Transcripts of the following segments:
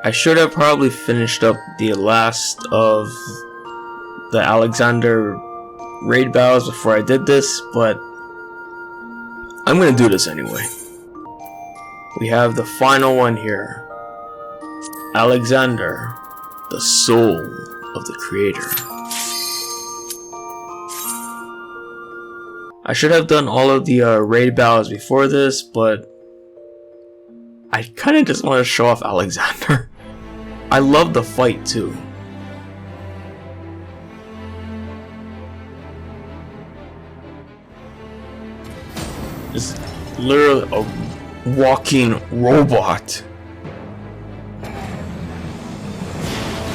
I should have probably finished up the last of the Alexander raid battles before I did this, but I'm gonna do this anyway. We have the final one here. Alexander, the soul of the creator. I should have done all of the raid battles before this, but I kind of just want to show off Alexander. I love the fight too. It's literally a walking robot.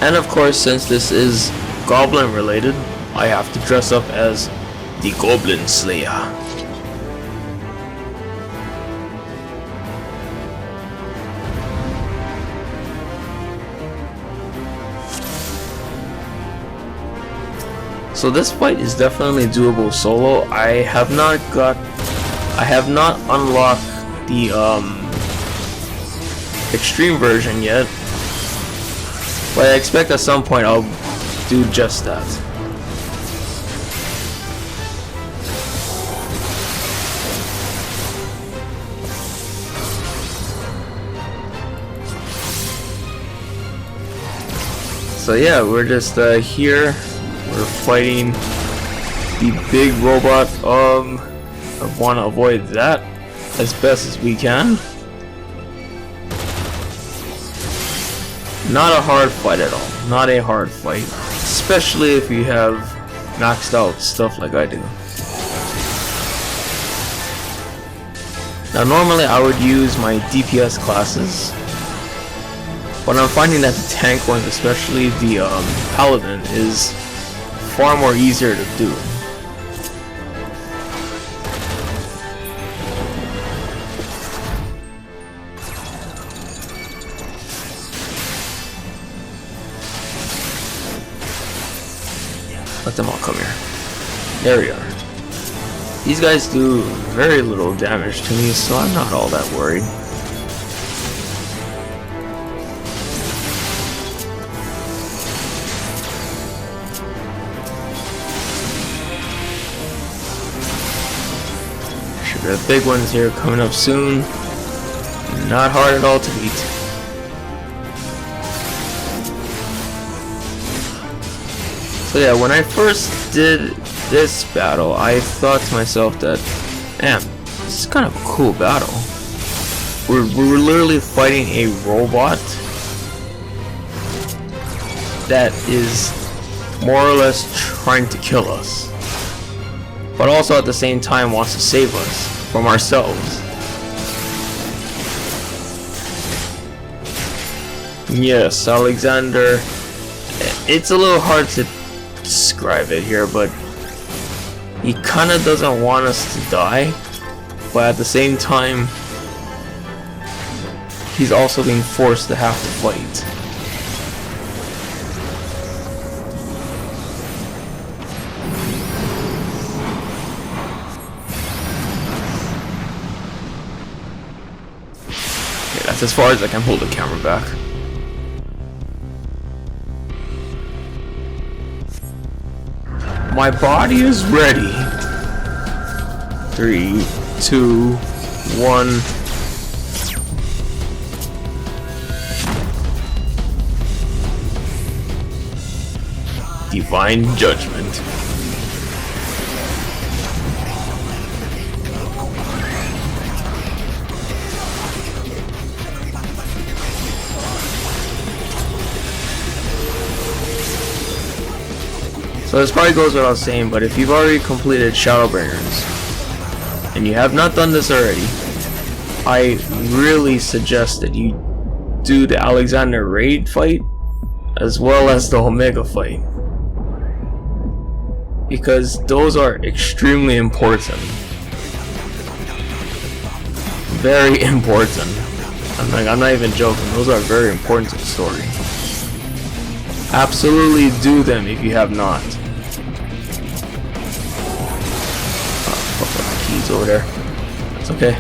And of course, since this is goblin related, I have to dress up as the Goblin Slayer. So this fight is definitely doable solo. I have not unlocked the extreme version yet, but I expect at some point I'll do just that. So yeah, we're just here. We're fighting the big robot. I want to avoid that as best as we can. Not a hard fight at all. Not a hard fight, especially if you have maxed out stuff like I do. Now normally I would use my DPS classes, but I'm finding that the tank ones, especially the Paladin, is far more easier to do. Let them all come here. There we are. These guys do very little damage to me, so I'm not all that worried. The big ones here coming up soon. Not hard at all to beat. So yeah, when I first did this battle, I thought to myself that, damn, this is kind of a cool battle. We're literally fighting a robot that is more or less trying to kill us, but also at the same time wants to save us from ourselves. Yes, Alexander. It's a little hard to describe it here, but he kind of doesn't want us to die, but at the same time he's also being forced to have to fight. Okay, that's as far as I can hold the camera back. My body is ready. 3, 2, 1. Divine Judgment. So this probably goes without saying, but if you've already completed Shadowbringers, and you have not done this already, I really suggest that you do the Alexander raid fight, as well as the Omega fight, because those are extremely important. Very important. I'm not even joking, those are very important to the story. Absolutely do them if you have not. Keys over there. It's okay.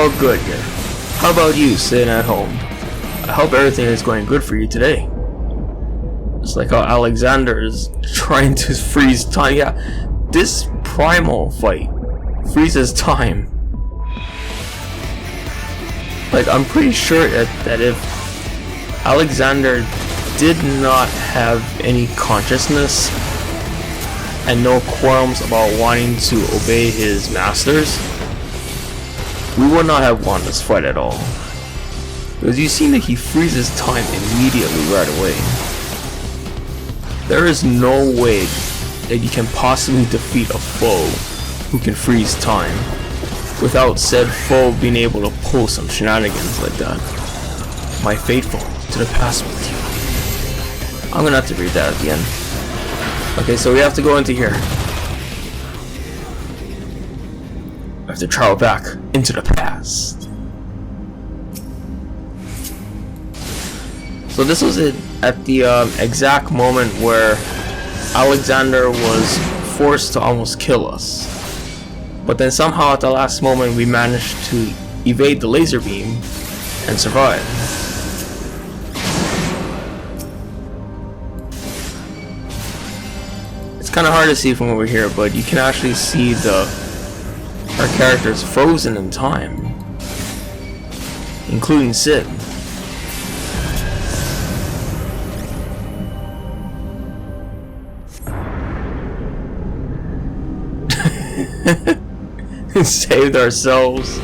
all good here. How about you sitting at home? I hope everything is going good for you today. It's like how Alexander is trying to freeze time. Yeah, this primal fight freezes time. Like, I'm pretty sure that if Alexander did not have any consciousness and no qualms about wanting to obey his masters, we would not have won this fight at all. Because you see that he freezes time immediately right away. There is no way that you can possibly defeat a foe who can freeze time without said foe being able to pull some shenanigans like that. My faithful, to the past with you. I'm gonna have to read that at the end. Okay, so we have to go into here. I have to travel back into the past. So this was it at the exact moment where Alexander was forced to almost kill us. But then somehow at the last moment we managed to evade the laser beam and survive. It's kind of hard to see from over here, but you can actually see our characters frozen in time, including Sid. Saved ourselves.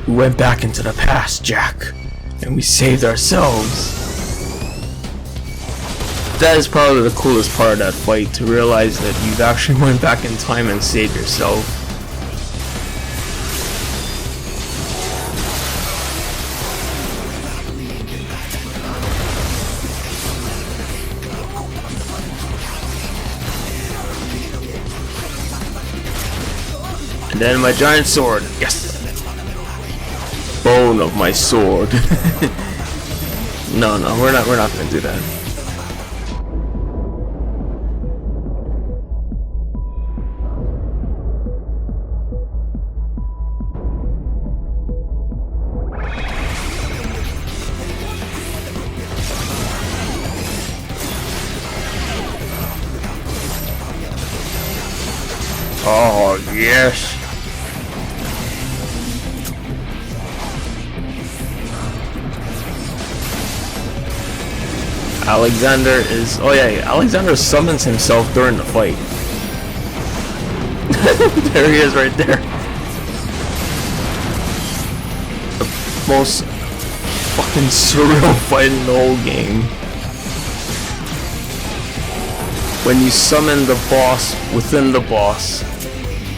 We went back into the past, Jack, and we saved ourselves. That is probably the coolest part of that fight, to realize that you've actually went back in time and saved yourself. And then my giant sword. Yes! Bone of my sword. No, we're not gonna do that. Oh, yes. Alexander is... Oh yeah, Alexander summons himself during the fight. There he is right there. The most fucking surreal fight in the whole game. When you summon the boss within the boss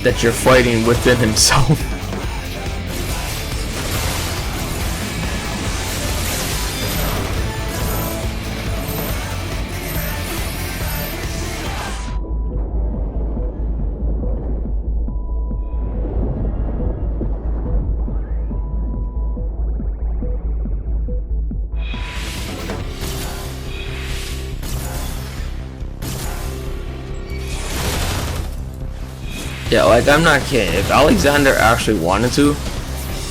that you're fighting within himself. Yeah, like, I'm not kidding. If Alexander actually wanted to,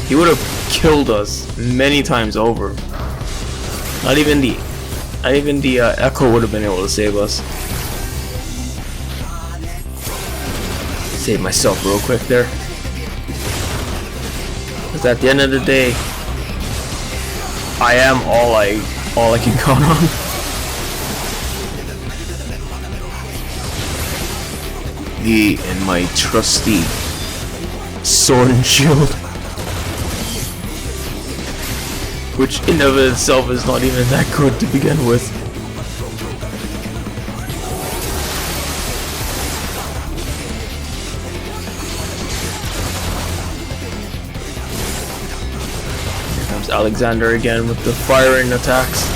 he would have killed us many times over. Not even the Echo would have been able to save us. Save myself real quick there. Because at the end of the day, I am all I can count on. Me and my trusty sword and shield, which in of itself is not even that good to begin with. Here comes Alexander again with the firing attacks.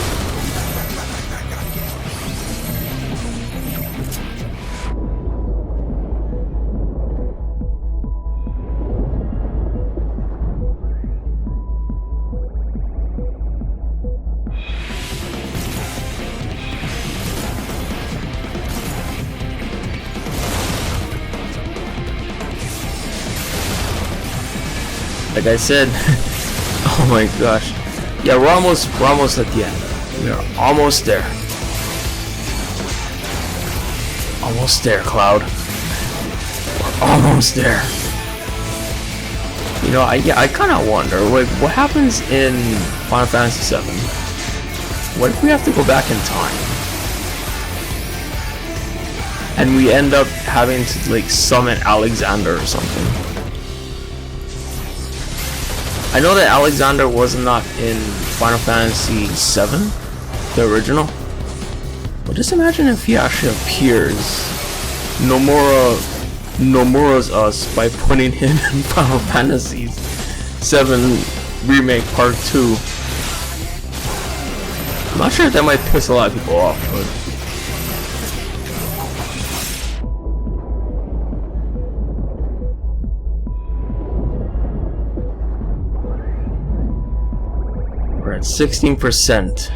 like I said, oh my gosh. Yeah, we're almost at the end. We are almost there. Almost there, Cloud. We're almost there. You know, I kind of wonder, like, what happens in Final Fantasy VII? What if we have to go back in time? And we end up having to, like, summon Alexander or something. I know that Alexander was not in Final Fantasy VII, the original. But just imagine if he actually appears. Nomura's us by putting him in Final Fantasy VII Remake Part 2. I'm not sure if that might piss a lot of people off, but... We're at 16%.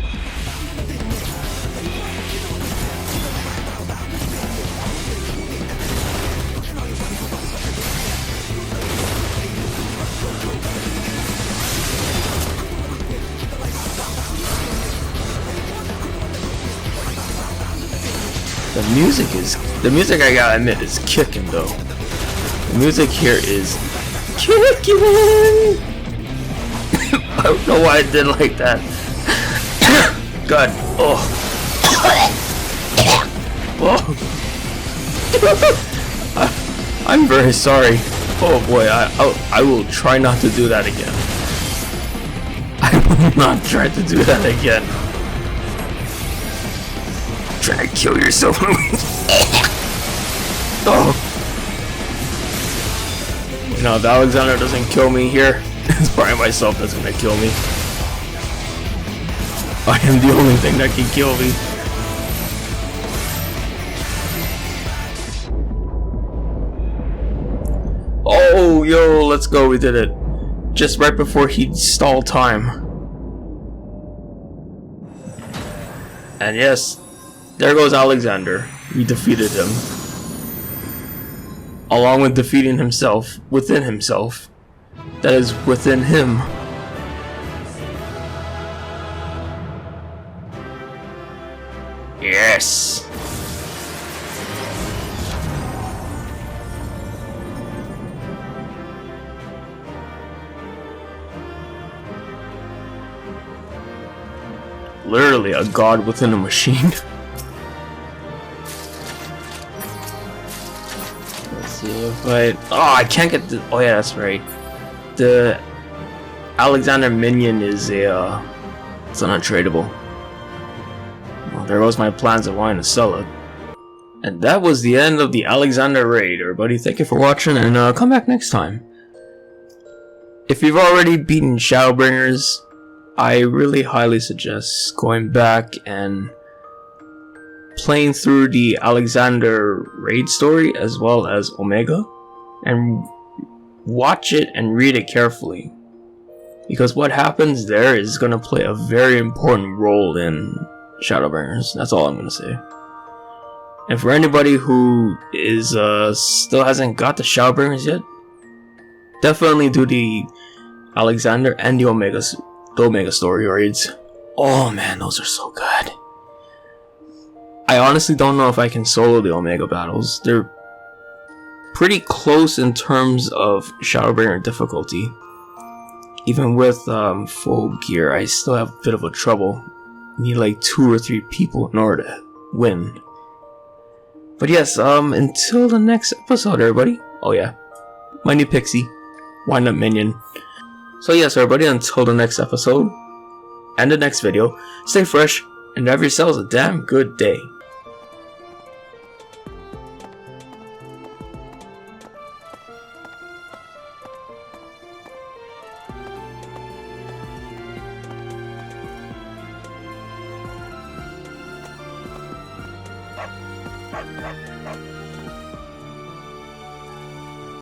The music I gotta admit is kicking though. The music here is kicking. I don't know why I did like that. God. Oh. Oh. I'm very sorry. Oh boy, I will try not to do that again. I will not try to do that again. Try to kill yourself. Oh. No, if Alexander doesn't kill me here, it's probably myself that's gonna kill me. I am the only thing that can kill me. Oh, yo, let's go, we did it. Just right before he stalled time. And yes, there goes Alexander. We defeated him. Along with defeating himself, within himself. That is within him. Yes! Literally a god within a machine. But I can't get the. Oh yeah, that's right. The Alexander minion is a. It's an untradeable. Well, there goes my plans of wanting to sell it. And that was the end of the Alexander raid. Everybody, thank you for watching, and come back next time. If you've already beaten Shadowbringers, I really highly suggest going back and playing through the Alexander raid story as well as Omega, and watch it and read it carefully, because what happens there is going to play a very important role in Shadowbringers. That's all I'm going to say. And for anybody who is still hasn't got the Shadowbringers yet, definitely do the Alexander and the Omega story raids. Oh man, those are so good. I honestly don't know if I can solo the Omega battles. They're pretty close in terms of Shadowbringer difficulty. Even with full gear, I still have a bit of a trouble. You need like 2 or 3 people in order to win. But yes, until the next episode, everybody. Oh yeah, my new pixie, wind up minion. So yes, everybody, until the next episode and the next video, stay fresh and have yourselves a damn good day.